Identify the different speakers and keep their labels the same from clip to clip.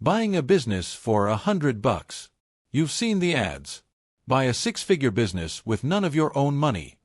Speaker 1: Buying a business for $100. You've seen the ads. Buy a six-figure business with none of your own money.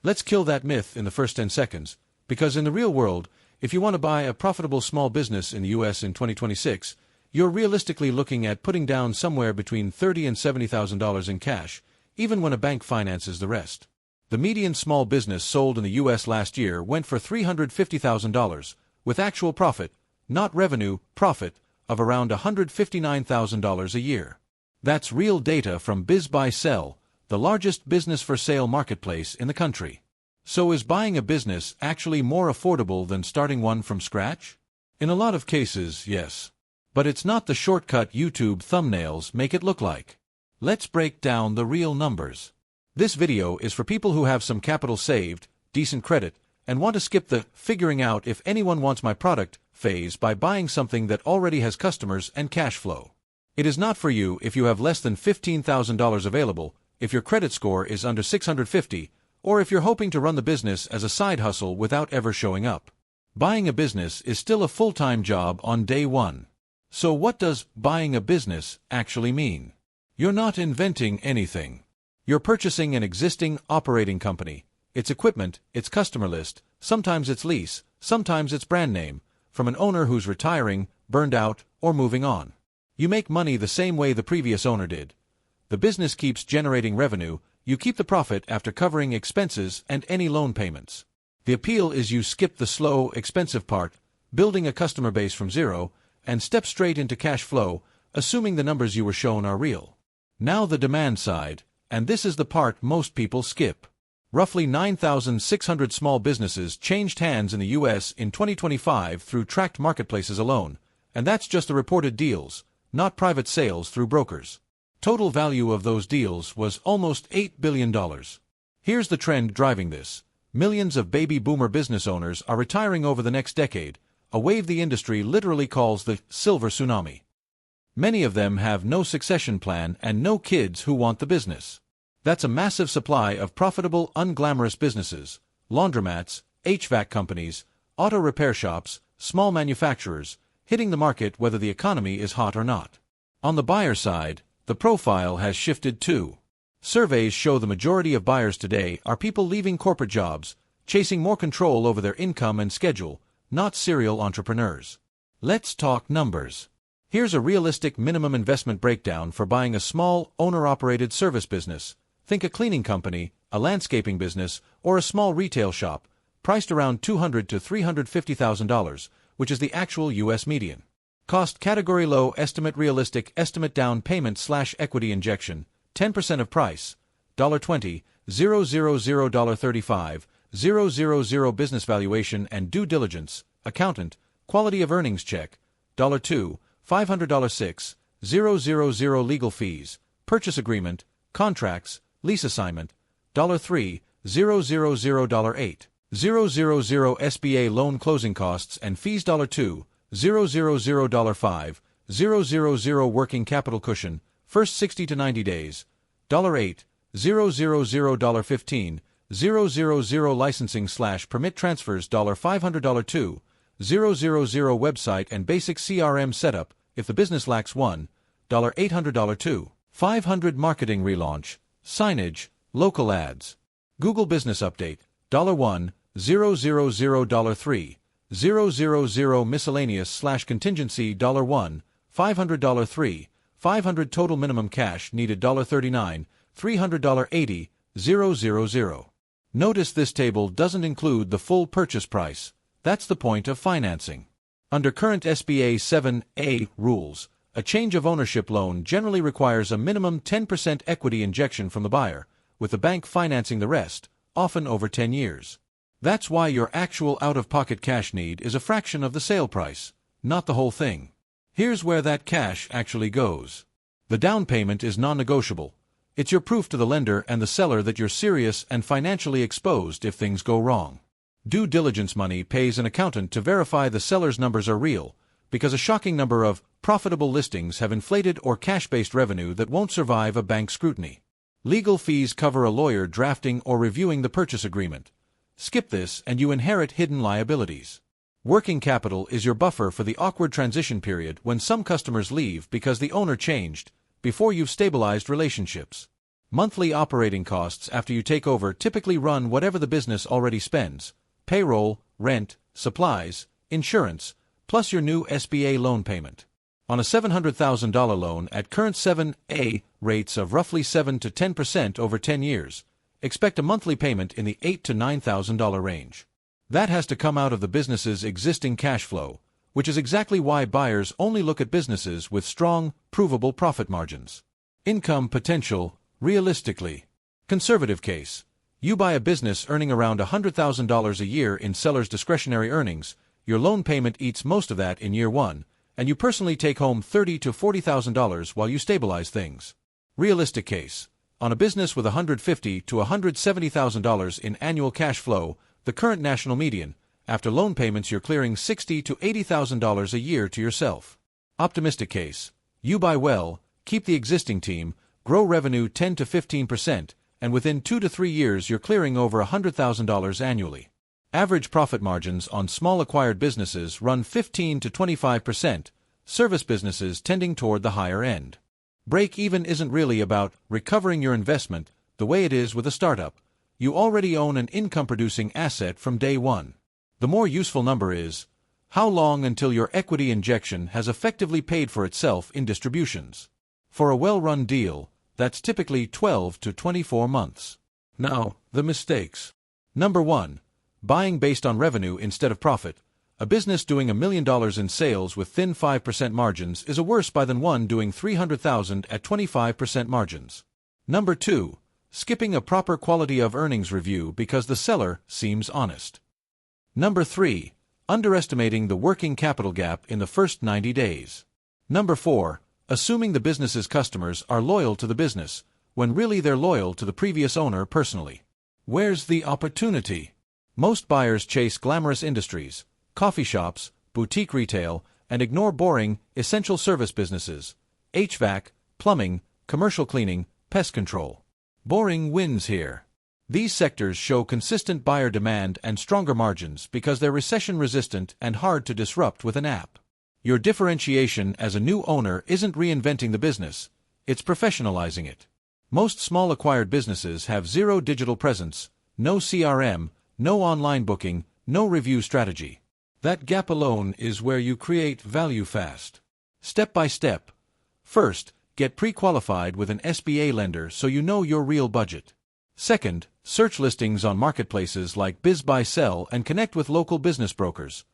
Speaker 1: Let's kill that myth in the first 10 seconds, because in the real world, if you want to buy a profitable small business in the US in 2026, you're realistically looking at putting down somewhere between $30,000 and $70,000 in cash, even when a bank finances the rest. The median small business sold in the US last year went for $350,000, with actual profit, not revenue, profit, of around $159,000 a year. That's real data from BizBuySell, the largest business-for-sale marketplace in the country. So is buying a business actually more affordable than starting one from scratch? In a lot of cases, yes. But it's not the shortcut YouTube thumbnails make it look like. Let's break down the real numbers. This video is for people who have some capital saved, decent credit, and want to skip the figuring out if anyone wants my product phase by buying something that already has customers and cash flow. It is not for you if you have less than $15,000 available, if your credit score is under 650, or if you're hoping to run the business as a side hustle without ever showing up. Buying a business is still a full-time job on day one. So what does buying a business actually mean? You're not inventing anything. You're purchasing an existing operating company, its equipment, its customer list, sometimes its lease, sometimes its brand name, from an owner who's retiring, burned out, or moving on. You make money the same way the previous owner did. The business keeps generating revenue, you keep the profit after covering expenses and any loan payments. The appeal is you skip the slow, expensive part, building a customer base from zero, and step straight into cash flow, assuming the numbers you were shown are real. Now the demand side, and this is the part most people skip. Roughly 9,600 small businesses changed hands in the U.S. in 2025 through tracked marketplaces alone, and that's just the reported deals, not private sales through brokers. Total value of those deals was almost $8 billion. Here's the trend driving this. Millions of baby boomer business owners are retiring over the next decade, a wave the industry literally calls the silver tsunami. Many of them have no succession plan and no kids who want the business. That's a massive supply of profitable, unglamorous businesses, laundromats, HVAC companies, auto repair shops, small manufacturers, hitting the market whether the economy is hot or not. On the buyer side, the profile has shifted too. Surveys show the majority of buyers today are people leaving corporate jobs, chasing more control over their income and schedule, not serial entrepreneurs. Let's talk numbers. Here's a realistic minimum investment breakdown for buying a small, owner-operated service business. Think a cleaning company, a landscaping business, or a small retail shop, priced around $200,000 to $350,000, which is the actual U.S. median. Cost category low, estimate realistic, estimate down payment / equity injection, 10% of price, $20, $000, $35, $000 business valuation and due diligence, accountant, quality of earnings check, $2, $500, $6, $000 legal fees, purchase agreement, contracts, lease assignment, $3, $000, $8, $000 SBA loan closing costs and fees, $2, $000, $5, $000 working capital cushion, first 60 to 90 days, $8, $000, $15, $000 licensing / permit transfers, $500, $2, $000 website and basic CRM setup, if the business lacks one, $800, $2, $500 marketing relaunch, signage, local ads. Google Business Update, $1, $000, $3, $000 miscellaneous / contingency, $1, $500, $3, $500 total minimum cash needed, $39, $300, $80, $000. Notice this table doesn't include the full purchase price. That's the point of financing. Under current SBA 7(a) rules, a change of ownership loan generally requires a minimum 10% equity injection from the buyer, with the bank financing the rest, often over 10 years. That's why your actual out-of-pocket cash need is a fraction of the sale price, not the whole thing. Here's where that cash actually goes. The down payment is non-negotiable. It's your proof to the lender and the seller that you're serious and financially exposed if things go wrong. Due diligence money pays an accountant to verify the seller's numbers are real, because a shocking number of profitable listings have inflated or cash-based revenue that won't survive a bank scrutiny. Legal fees cover a lawyer drafting or reviewing the purchase agreement. Skip this and you inherit hidden liabilities. Working capital is your buffer for the awkward transition period when some customers leave because the owner changed, before you've stabilized relationships. Monthly operating costs after you take over typically run whatever the business already spends: payroll, rent, supplies, insurance, plus your new SBA loan payment. On a $700,000 loan at current 7A rates of roughly 7 to 10% over 10 years, expect a monthly payment in the $8,000 to $9,000 range. That has to come out of the business's existing cash flow, which is exactly why buyers only look at businesses with strong, provable profit margins. Income potential, realistically. Conservative case. You buy a business earning around $100,000 a year in seller's discretionary earnings, your loan payment eats most of that in year one, and you personally take home $30,000 to $40,000 while you stabilize things. Realistic case. On a business with $150,000 to $170,000 in annual cash flow, the current national median, after loan payments you're clearing $60,000 to $80,000 a year to yourself. Optimistic case. You buy well, keep the existing team, grow revenue 10 to 15%, and within 2 to 3 years you're clearing over $100,000 annually. Average profit margins on small acquired businesses run 15 to 25%, service businesses tending toward the higher end. Break-even isn't really about recovering your investment the way it is with a startup. You already own an income-producing asset from day one. The more useful number is, how long until your equity injection has effectively paid for itself in distributions? For a well-run deal, that's typically 12 to 24 months. Now, the mistakes. Number 1. Buying based on revenue instead of profit. A business doing $1 million in sales with thin 5% margins is a worse buy than one doing $300,000 at 25% margins. Number 2. Skipping a proper quality of earnings review because the seller seems honest. Number 3. Underestimating the working capital gap in the first 90 days. Number 4. Assuming the business's customers are loyal to the business, when really they're loyal to the previous owner personally. Where's the opportunity? Most buyers chase glamorous industries, coffee shops, boutique retail, and ignore boring, essential service businesses: HVAC, plumbing, commercial cleaning, pest control. Boring wins here. These sectors show consistent buyer demand and stronger margins because they're recession-resistant and hard to disrupt with an app. Your differentiation as a new owner isn't reinventing the business, it's professionalizing it. Most small acquired businesses have zero digital presence, no CRM, no online booking, no review strategy. That gap alone is where you create value fast. Step by step. First, get pre-qualified with an SBA lender so you know your real budget. Second, search listings on marketplaces like BizBuySell and connect with local business brokers.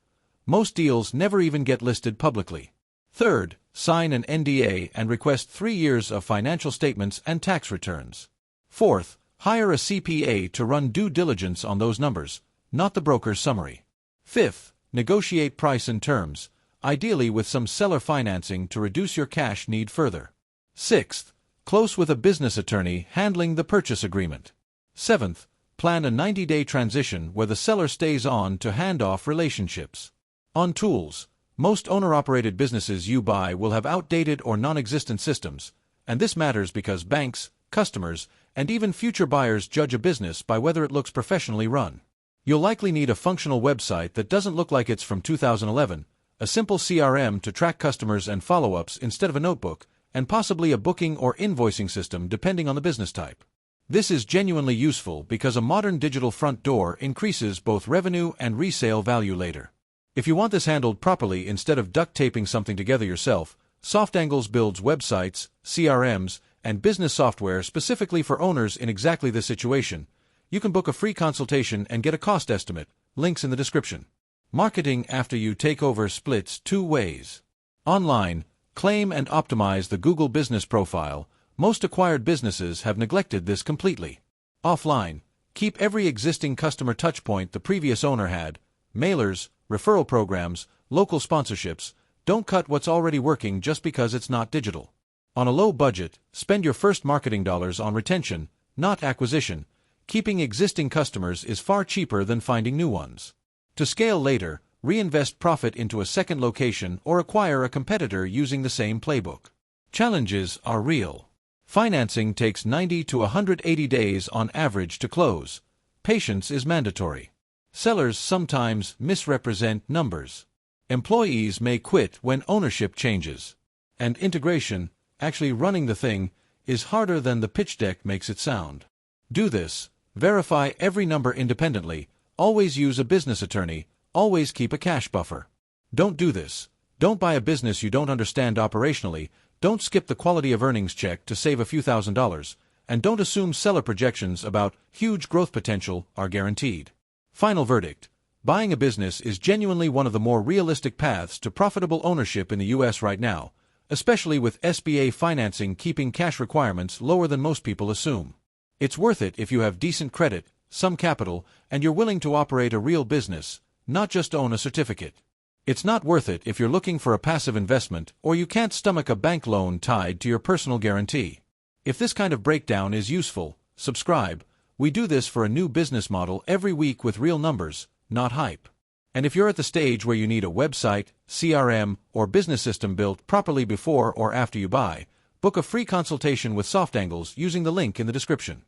Speaker 1: Most deals never even get listed publicly. Third, sign an NDA and request 3 years of financial statements and tax returns. Fourth, hire a CPA to run due diligence on those numbers, not the broker's summary. Fifth, negotiate price and terms, ideally with some seller financing to reduce your cash need further. Sixth, close with a business attorney handling the purchase agreement. Seventh, plan a 90-day transition where the seller stays on to hand off relationships. On tools, most owner-operated businesses you buy will have outdated or non-existent systems, and this matters because banks, customers, and even future buyers judge a business by whether it looks professionally run. You'll likely need a functional website that doesn't look like it's from 2011, a simple CRM to track customers and follow-ups instead of a notebook, and possibly a booking or invoicing system depending on the business type. This is genuinely useful because a modern digital front door increases both revenue and resale value later. If you want this handled properly instead of duct taping something together yourself, SoftAngles builds websites, CRMs, and business software specifically for owners in exactly this situation. You can book a free consultation and get a cost estimate, links in the description. Marketing after you take over splits 2 ways. Online, claim and optimize the Google business profile. Most acquired businesses have neglected this completely. Offline, keep every existing customer touchpoint the previous owner had, mailers, referral programs, local sponsorships. Don't cut what's already working just because it's not digital. On a low budget, spend your first marketing dollars on retention, not acquisition. Keeping existing customers is far cheaper than finding new ones. To scale later, reinvest profit into a second location or acquire a competitor using the same playbook. Challenges are real. Financing takes 90 to 180 days on average to close. Patience is mandatory. Sellers sometimes misrepresent numbers. Employees may quit when ownership changes. And integration, actually running the thing, is harder than the pitch deck makes it sound. Do this. Verify every number independently. Always use a business attorney. Always keep a cash buffer. Don't do this. Don't buy a business you don't understand operationally. Don't skip the quality of earnings check to save a few $1,000s. And don't assume seller projections about huge growth potential are guaranteed. Final verdict. Buying a business is genuinely one of the more realistic paths to profitable ownership in the U.S. right now, especially with SBA financing keeping cash requirements lower than most people assume. It's worth it if you have decent credit, some capital, and you're willing to operate a real business, not just own a certificate. It's not worth it if you're looking for a passive investment or you can't stomach a bank loan tied to your personal guarantee. If this kind of breakdown is useful, subscribe. We do this for a new business model every week with real numbers, not hype. And if you're at the stage where you need a website, CRM, or business system built properly before or after you buy, book a free consultation with SoftAngles using the link in the description.